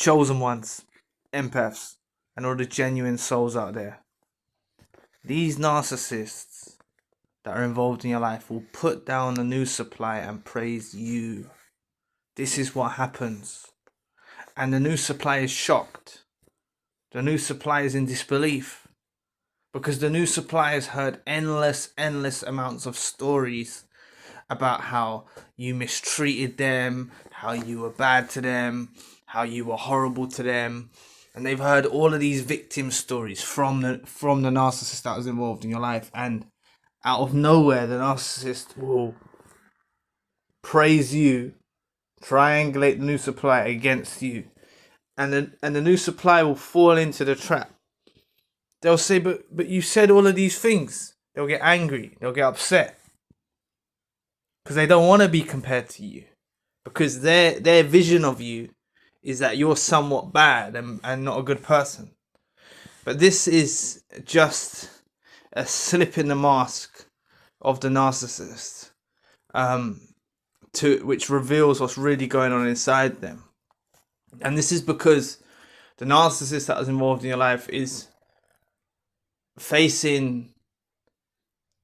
chosen ones, empaths, and all the genuine souls out there. These narcissists that are involved in your life will put down the news supply and praise you. This is what happens. And the news supply is shocked. The news supply is in disbelief. Because the news supply has heard endless amounts of stories about how you mistreated them, how you were bad to them, how you were horrible to them. And they've heard all of these victim stories from the narcissist that was involved in your life. And out of nowhere, the narcissist will praise you, triangulate the new supply against you, and the new supply will fall into the trap. They'll say, but you said all of these things. They'll get angry. They'll get upset because they don't want to be compared to you, because their vision of you is that you're somewhat bad and not a good person. But this is just a slip in the mask of the narcissist, which reveals what's really going on inside them. And this is because the narcissist that was involved in your life is facing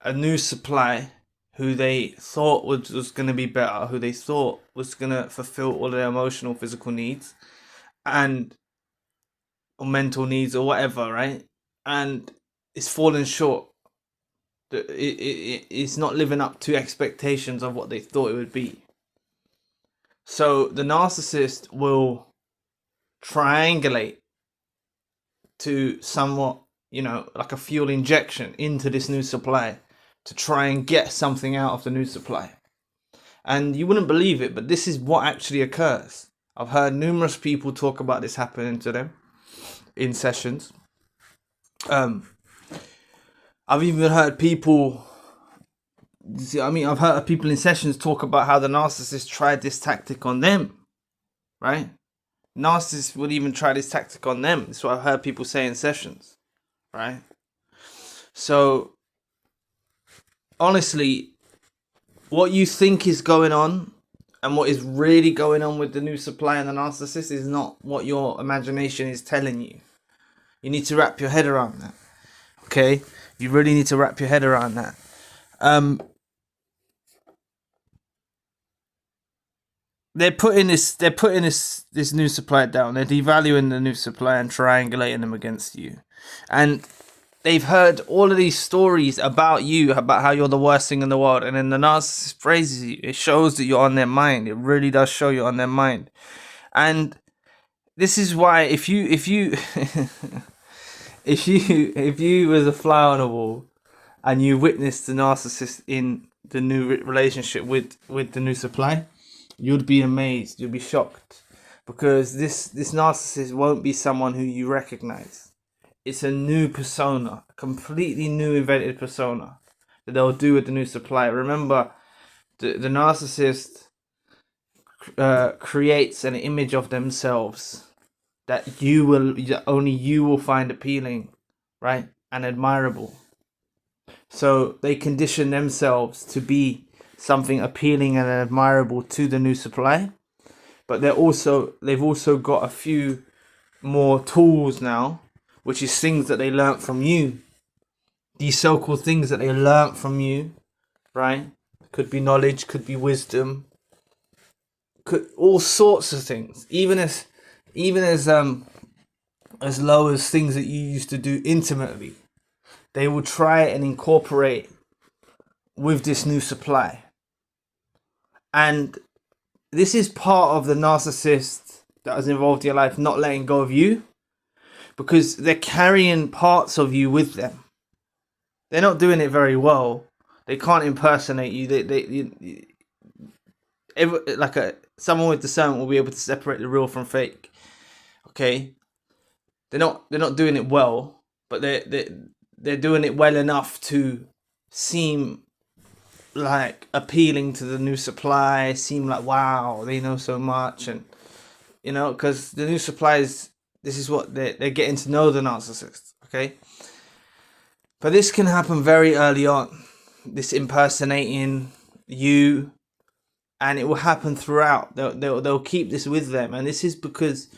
a new supply who they thought was going to be better, who they thought was going to fulfill all their emotional, physical needs, or mental needs, or whatever, right? And it's fallen short. It's not living up to expectations of what they thought it would be. So the narcissist will triangulate to somewhat, like a fuel injection into this new supply to try and get something out of the new supply. And you wouldn't believe it, but this is what actually occurs. I've heard numerous people talk about this happening to them in sessions. I've even heard people, I've heard people in sessions talk about how the narcissist tried this tactic on them, right? Narcissists would even try this tactic on them. That's what I've heard people say in sessions, right? So, honestly, what you think is going on and what is really going on with the new supply and the narcissist is not what your imagination is telling you. You need to wrap your head around that, okay? You really need to wrap your head around that. They're putting this new supply down. They're devaluing the new supply and triangulating them against you. And they've heard all of these stories about you, about how you're the worst thing in the world. And then the narcissist praises you. It shows that you're on their mind. It really does show you're on their mind. And this is why if you if you was a fly on a wall and you witnessed the narcissist in the new relationship with the new supply, you'd be amazed, you'd be shocked, because this narcissist won't be someone who you recognize. It's a new persona, a completely new invented persona that they'll do with the new supply. Remember, the narcissist creates an image of themselves that only you will find appealing, right, and admirable. So they condition themselves to be something appealing and admirable to the new supply, but they've also got a few more tools now, which is things that they learnt from you. These so-called things that they learnt from you, right? Could be knowledge, could be wisdom, could all sorts of things. Even as low as things that you used to do intimately, they will try and incorporate with this new supply. And this is part of the narcissist that was involved in your life not letting go of you, because they're carrying parts of you with them. They're not doing it very well. They can't impersonate you. Someone with discernment will be able to separate the real from fake. Okay, they're not doing it well, but they're doing it well enough to seem like appealing to the new supply, seem like, wow, they know so much. And because the new supplies, this is what they're getting to know the narcissist. Okay, but this can happen very early on, this impersonating you, and it will happen throughout. They'll keep this with them, and this is because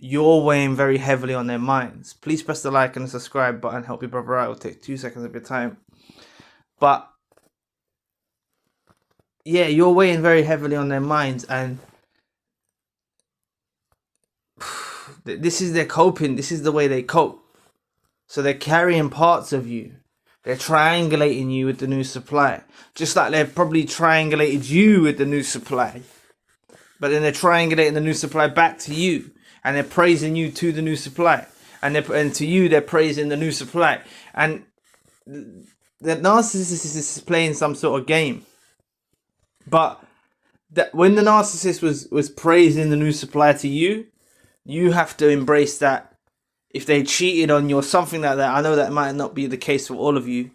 you're weighing very heavily on their minds. Please press the like and the subscribe button. Help your brother out. It'll take 2 seconds of your time. But yeah, you're weighing very heavily on their minds, and this is their coping. This is the way they cope. So they're carrying parts of you. They're triangulating you with the new supply. Just like they've probably triangulated you with the new supply. But then they're triangulating the new supply back to you. And they're praising you to the new supply. And to you, they're praising the new supply. And the narcissist is playing some sort of game. But when the narcissist was praising the new supply to you, you have to embrace that. If they cheated on you or something like that, I know that might not be the case for all of you.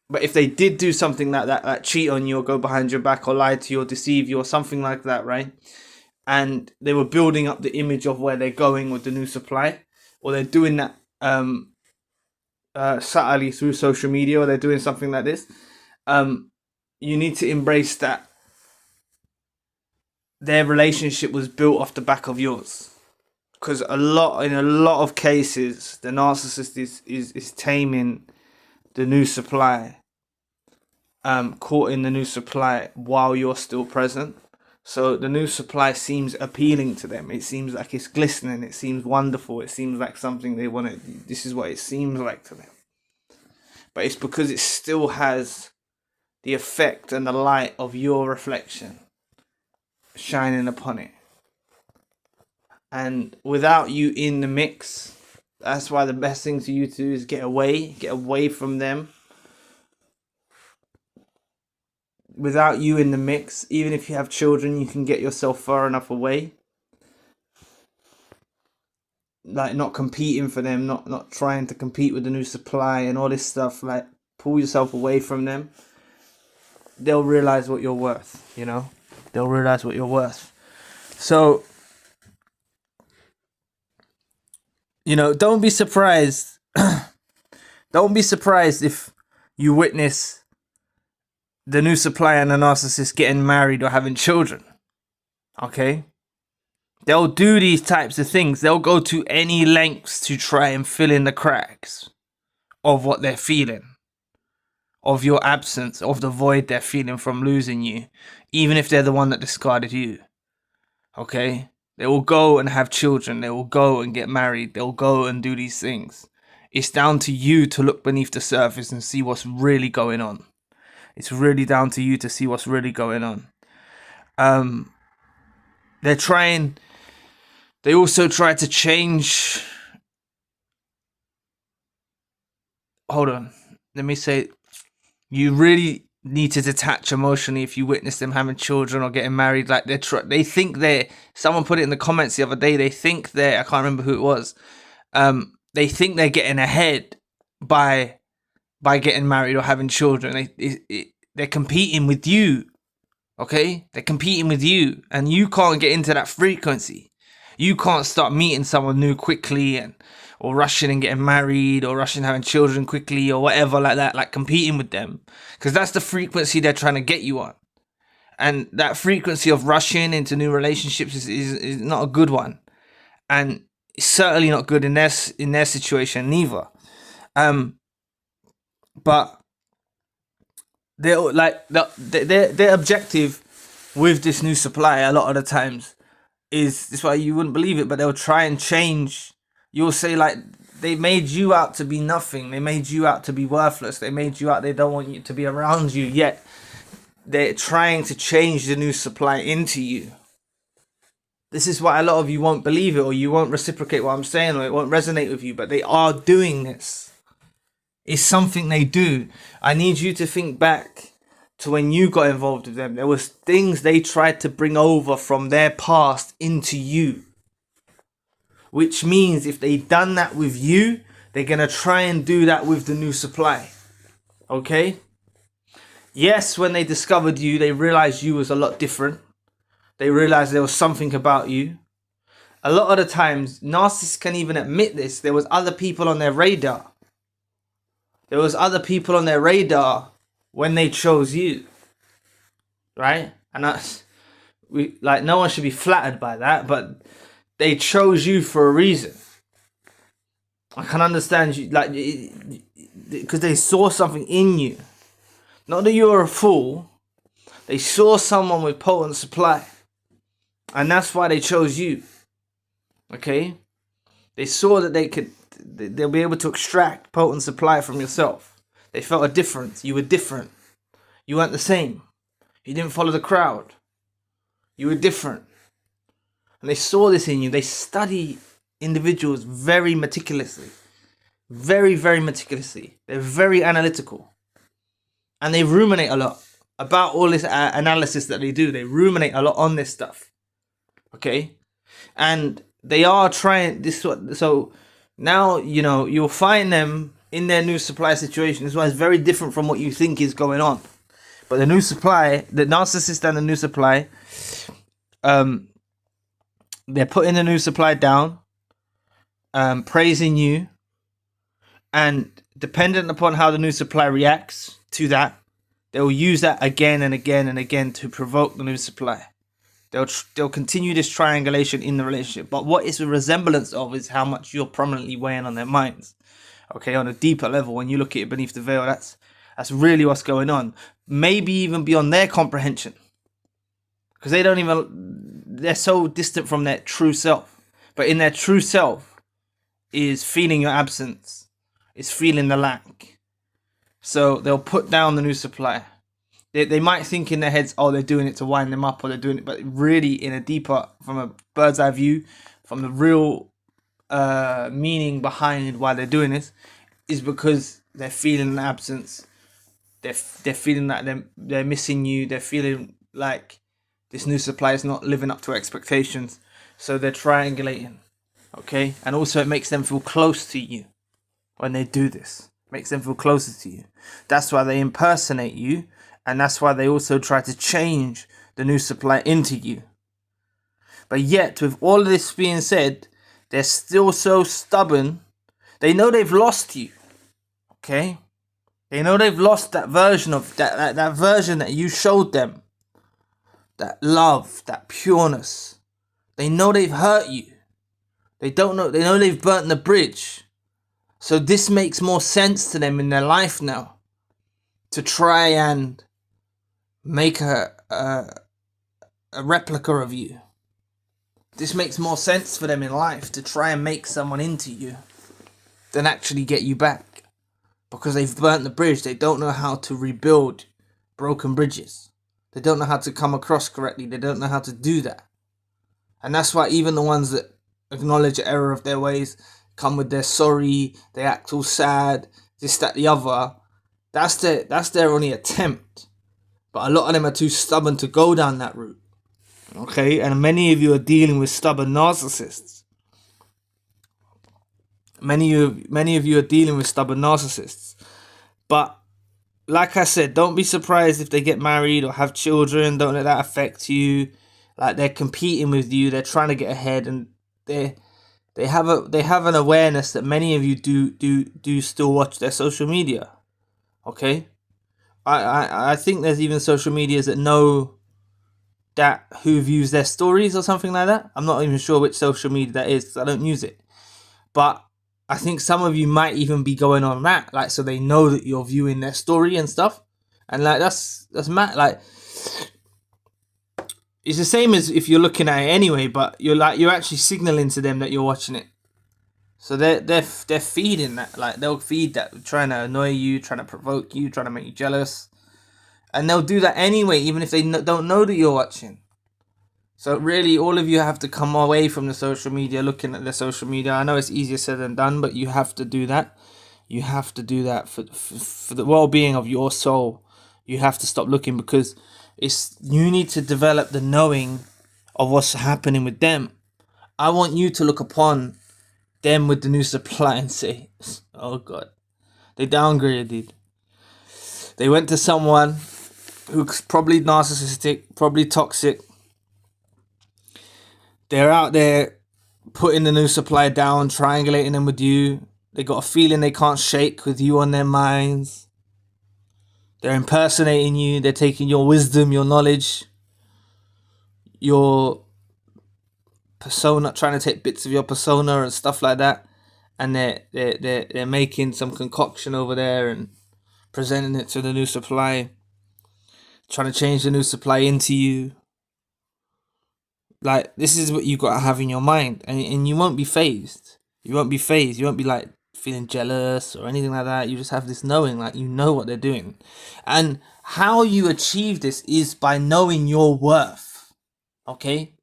But if they did do something like that, like cheat on you or go behind your back or lie to you or deceive you or something like that, right? And they were building up the image of where they're going with the new supply, or they're doing that subtly through social media, or they're doing something like this, you need to embrace that their relationship was built off the back of yours. Because in a lot of cases, the narcissist is taming the new supply, caught in the new supply while you're still present. So the new supply seems appealing to them. It seems like it's glistening. It seems wonderful. It seems like something they want to. This is what it seems like to them. But it's because it still has the effect and the light of your reflection shining upon it. And without you in the mix, that's why the best thing for you to do is get away from them. Without you in the mix, even if you have children, you can get yourself far enough away. Like not competing for them, not trying to compete with the new supply and all this stuff. Like pull yourself away from them. They'll realize what you're worth, you know? They'll realize what you're worth. So, you know, don't be surprised. Don't be surprised if you witness the new supply and the narcissist getting married or having children. Okay? They'll do these types of things. They'll go to any lengths to try and fill in the cracks of what they're feeling, of your absence, of the void they're feeling from losing you, even if they're the one that discarded you. Okay? They will go and have children. They will go and get married. They'll go and do these things. It's down to you to look beneath the surface and see what's really going on. It's really down to you to see what's really going on. They also try to change. Hold on. Let me say, you really need to detach emotionally if you witness them having children or getting married. Like they think someone put it in the comments the other day, I can't remember who it was. They think they're getting ahead by getting married or having children. They're competing with you. Okay? They're competing with you, and you can't get into that frequency. You can't start meeting someone new quickly or rushing and getting married or rushing having children quickly or whatever like that, like competing with them. Because that's the frequency they're trying to get you on. And that frequency of rushing into new relationships is not a good one. And it's certainly not good in their situation neither. But their objective with this new supply a lot of the times is, this why you wouldn't believe it, but they'll try and change. You'll say, like, they made you out to be nothing. They made you out to be worthless. They made you out, they don't want you to be around you, yet they're trying to change the new supply into you. This is why a lot of you won't believe it, or you won't reciprocate what I'm saying, or it won't resonate with you, but they are doing this. It's something they do. I need you to think back to when you got involved with them. There was things they tried to bring over from their past into you. Which means if they done that with you, they're going to try and do that with the new supply. Okay? Yes, when they discovered you, they realized you was a lot different. They realized there was something about you. A lot of the times, narcissists can even admit this. There was other people on their radar. There was other people on their radar when they chose you. Right? And no one should be flattered by that, but they chose you for a reason. I can understand you, like, because they saw something in you. Not that you're a fool. They saw someone with potent supply. And that's why they chose you. Okay? They saw that they'll be able to extract potent supply from yourself. They felt a difference. You were different. You weren't the same. You didn't follow the crowd. You were different. And they saw this in you. They study individuals very meticulously. Very, very meticulously. They're very analytical. And they ruminate a lot about all this analysis that they do. They ruminate a lot on this stuff. Okay? And they are trying this. So now, you'll find them in their new supply situation. This one is very different from what you think is going on. But the new supply, the narcissist and the new supply, they're putting the new supply down, praising you, and dependent upon how the new supply reacts to that, they'll use that again and again and again to provoke the new supply. They'll continue this triangulation in the relationship. But what it's a resemblance of is how much you're prominently weighing on their minds. Okay, on a deeper level, when you look at it beneath the veil, that's really what's going on. Maybe even beyond their comprehension. Because they're so distant from their true self. But in their true self is feeling your absence, is feeling the lack. So they'll put down the new supply. They might think in their heads, oh, they're doing it to wind them up, or they're doing it, but really in a deeper, from a bird's eye view, from the real meaning behind why they're doing this, is because they're feeling an absence. They're feeling that they're missing you. They're feeling like this new supply is not living up to expectations. So they're triangulating. Okay? And also it makes them feel close to you when they do this. It makes them feel closer to you. That's why they impersonate you. And that's why they also try to change the new supply into you. But yet, with all of this being said, they're still so stubborn. They know they've lost you. Okay? They know they've lost that version of that version that you showed them. That love, that pureness. They know they've hurt you. They know they've burnt the bridge. So this makes more sense to them in their life now. To try and make a replica of you. This makes more sense for them in life to try and make someone into you than actually get you back. Because they've burnt the bridge. They don't know how to rebuild broken bridges. They don't know how to come across correctly. They don't know how to do that. And that's why even the ones that acknowledge the error of their ways come with their sorry, they act all sad, this, that, the other. That's their only attempt. But a lot of them are too stubborn to go down that route. Okay? And many of you are dealing with stubborn narcissists. Many of you are dealing with stubborn narcissists. But like I said, don't be surprised if they get married or have children. Don't let that affect you. Like, they're competing with you. They're trying to get ahead, and they have an awareness that many of you do still watch their social media. Okay? I think there's even social medias that know that who views their stories or something like that. I'm not even sure which social media that is because I don't use it. But I think some of you might even be going on that, like, so they know that you're viewing their story and stuff. And like that's mad. Like, it's the same as if you're looking at it anyway, but you're actually signaling to them that you're watching it. So they're feeding that. Like, they'll feed that, trying to annoy you, trying to provoke you, trying to make you jealous. And they'll do that anyway, even if they don't know that you're watching. So really, all of you have to come away from the social media, looking at the social media. I know it's easier said than done, but you have to do that. You have to do that for the well-being of your soul. You have to stop looking, because you need to develop the knowing of what's happening with them. I want you to look upon them with the new supply and say, oh God, they downgraded, dude. They went to someone who's probably narcissistic, probably toxic. They're out there putting the new supply down, triangulating them with you. They got a feeling they can't shake with you on their minds. They're impersonating you. They're taking your wisdom, your knowledge, your persona, trying to take bits of your persona and stuff like that, and they're making some concoction over there and presenting it to the new supply, trying to change the new supply into you. Like, this is what you got to have in your mind, and you won't be phased. You won't be phased. You won't be like feeling jealous or anything like that. You just have this knowing, like, you know what they're doing. And how you achieve this is by knowing your worth. Okay?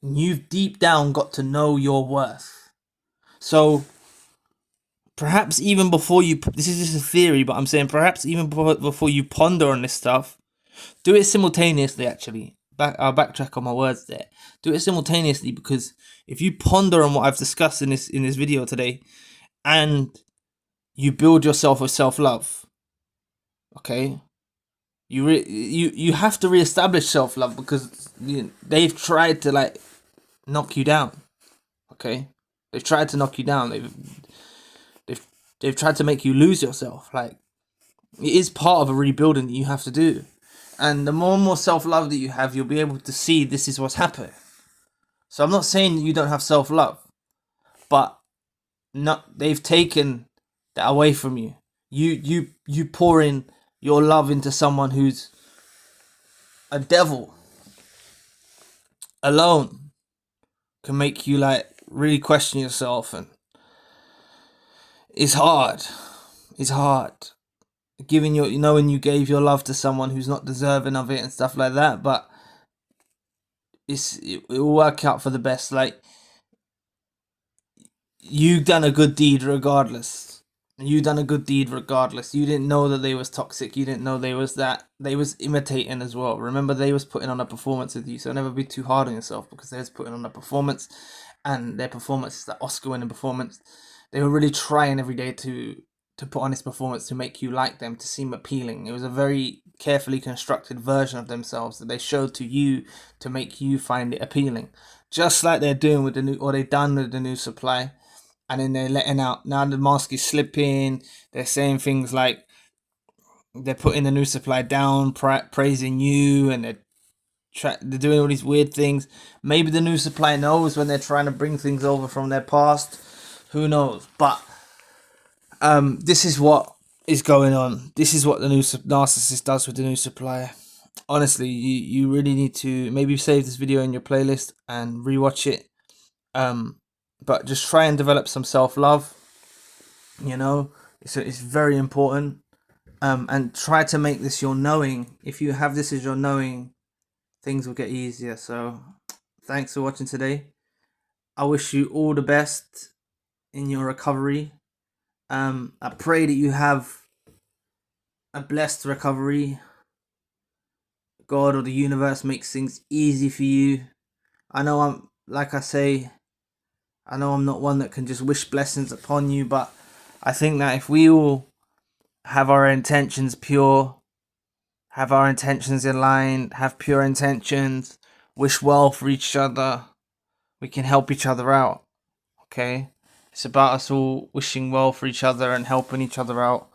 You've deep down got to know your worth. So perhaps even before you, this is just a theory, but I'm saying perhaps even before you ponder on this stuff, do it simultaneously. Actually, I'll backtrack on my words there. Do it simultaneously, because if you ponder on what I've discussed in this video today, and you build yourself with self-love, okay, you have to reestablish self-love, because they've tried to like knock you down. Okay, they've tried to knock you down. They've tried to make you lose yourself. Like, it is part of a rebuilding that you have to do. And the more and more self-love that you have, you'll be able to see this is what's happening. So I'm not saying you don't have self-love, but they've taken that away from you. You pour in your love into someone who's a devil alone can make you like really question yourself, and it's hard. It's hard. Knowing you gave your love to someone who's not deserving of it and stuff like that, but it will work out for the best. Like, you've done a good deed regardless. You didn't know that they was toxic. You didn't know they was imitating as well. Remember, they was putting on a performance with you, so never be too hard on yourself, because they was putting on a performance, and their performance is the Oscar-winning performance. They were really trying every day to put on this performance to make you like them, to seem appealing. It was a very carefully constructed version of themselves that they showed to you to make you find it appealing. Just like they're doing with they've done with the new supply. And then they're letting out, now the mask is slipping. They're saying things like, they're putting the new supply down, praising you, and they're doing all these weird things. Maybe the new supply knows when they're trying to bring things over from their past. Who knows? But this is what is going on. This is what the new Narcissist does with the new supply. Honestly, you really need to maybe save this video in your playlist and rewatch it. But just try and develop some self-love. You know, it's very important. And try to make this your knowing. If you have this as your knowing, things will get easier. So thanks for watching today. I wish you all the best in your recovery. I pray that you have a blessed recovery. God or the universe makes things easy for you. I know I'm not one that can just wish blessings upon you, but I think that if we all have our intentions pure, have our intentions aligned, have pure intentions, wish well for each other, we can help each other out. Okay? It's about us all wishing well for each other and helping each other out.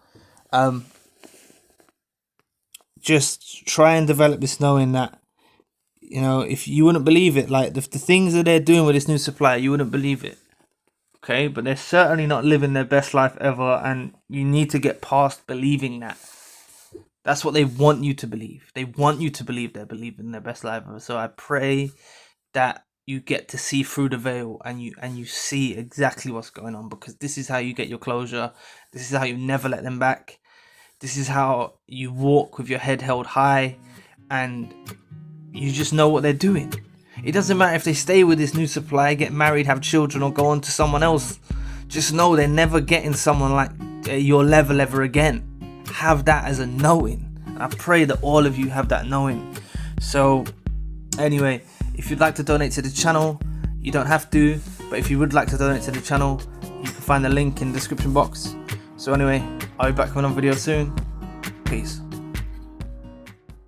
Just try and develop this knowing that, you know, if you wouldn't believe it, like the things that they're doing with this new supply, you wouldn't believe it. Okay, but they're certainly not living their best life ever, and you need to get past believing that. That's what they want you to believe. They want you to believe they're living their best life ever. So I pray that you get to see through the veil, and you see exactly what's going on, because this is how you get your closure. This is how you never let them back. This is how you walk with your head held high, and you just know what they're doing. It doesn't matter if they stay with this new supply, get married, have children, or go on to someone else. Just know they're never getting someone like your level ever again. Have that as a knowing. I pray that all of you have that knowing. So anyway, if you'd like to donate to the channel, you don't have to, but if you would like to donate to the channel, you can find the link in the description box. So anyway, I'll be back with another video soon. Peace.